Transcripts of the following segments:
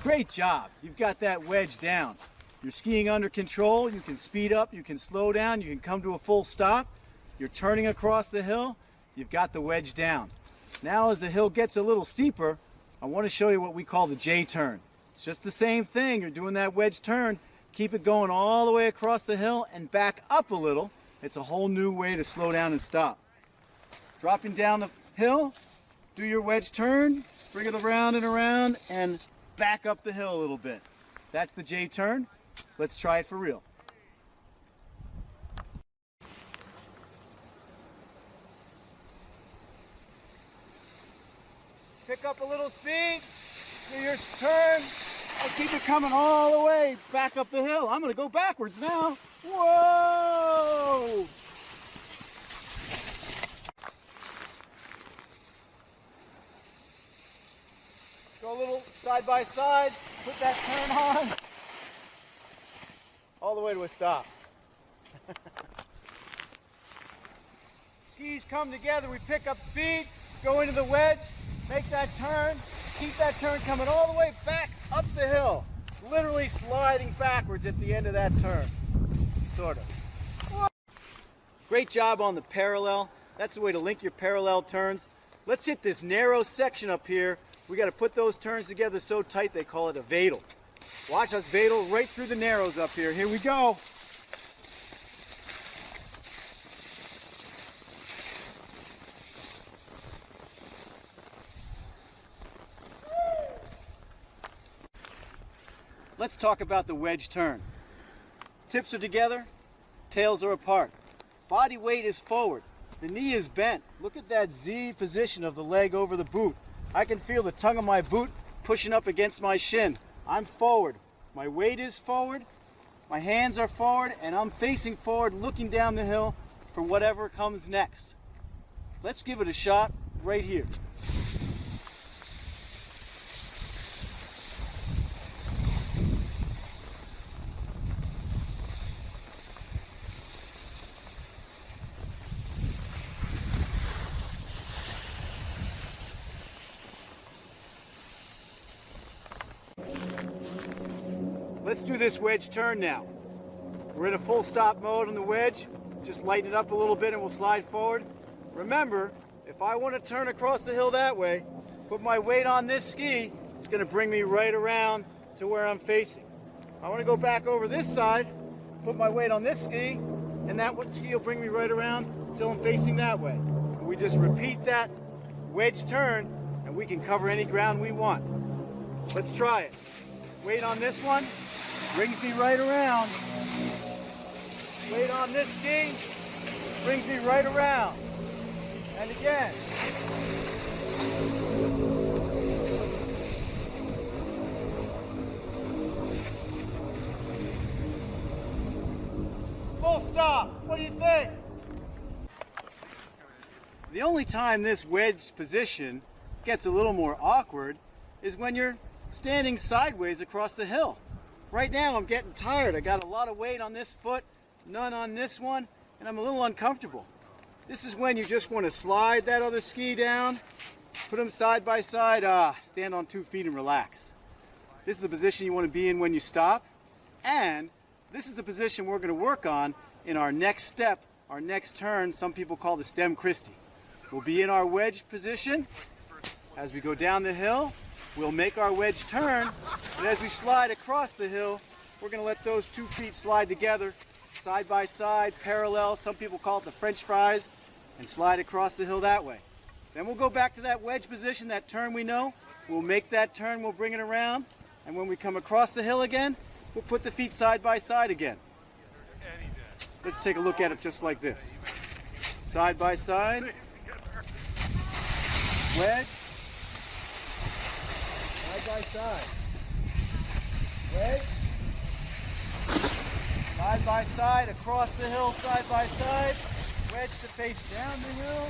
Great job. You've got that wedge down. You're skiing under control. You can speed up, you can slow down, you can come to a full stop. You're turning across the hill. You've got the wedge down. Now as the hill gets a little steeper, I want to show you what we call the J turn. It's just the same thing. You're doing that wedge turn. Keep it going all the way across the hill and back up a little. It's a whole new way to slow down and stop. Dropping down the hill, do your wedge turn, bring it around and around, and back up the hill a little bit. That's the J turn. Let's try it for real. Pick up a little speed, do your turn, and keep it coming all the way back up the hill. I'm going to go backwards now. Whoa! Go a little side by side, put that turn on, all the way to a stop. Skis come together, we pick up speed, go into the wedge, make that turn, keep that turn coming all the way back up the hill, literally sliding backwards at the end of that turn, sort of. Great job on the parallel. That's the way to link your parallel turns. Let's hit this narrow section up here. We got to put those turns together so tight they call it a vadel. Watch us vadel right through the narrows up here. Here we go. Let's talk about the wedge turn. Tips are together, tails are apart. Body weight is forward. The knee is bent. Look at that Z position of the leg over the boot. I can feel the tongue of my boot pushing up against my shin. I'm forward. My weight is forward. My hands are forward, and I'm facing forward, looking down the hill for whatever comes next. Let's give it a shot right here. Let's do this wedge turn now. We're in a full stop mode on the wedge. Just lighten it up a little bit and we'll slide forward. Remember, if I want to turn across the hill that way, put my weight on this ski, it's going to bring me right around to where I'm facing. I want to go back over this side, put my weight on this ski, and that ski will bring me right around until I'm facing that way. And we just repeat that wedge turn and we can cover any ground we want. Let's try it. Weight on this one. Brings me right around. Weight on this ski, brings me right around. And again. Full stop. What do you think? The only time this wedge position gets a little more awkward is when you're standing sideways across the hill. Right now I'm getting tired. I got a lot of weight on this foot, none on this one, and I'm a little uncomfortable. This is when you just want to slide that other ski down, put them side by side, stand on 2 feet and relax. This is the position you want to be in when you stop, and this is the position we're going to work on in our next step, our next turn. Some people call the stem Christie. We'll be in our wedge position. As we go down the hill, we'll make our wedge turn, and as we slide across the hill, we're going to let those 2 feet slide together, side by side, parallel. Some people call it the French fries, and slide across the hill that way. Then we'll go back to that wedge position, that turn we know. We'll make that turn, we'll bring it around, and when we come across the hill again, we'll put the feet side by side again. Let's take a look at it just like this. Side by side, wedge, side by side, wedge, side by side, across the hill, side by side, wedge to face down the hill,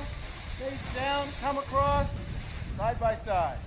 face down, come across, side by side.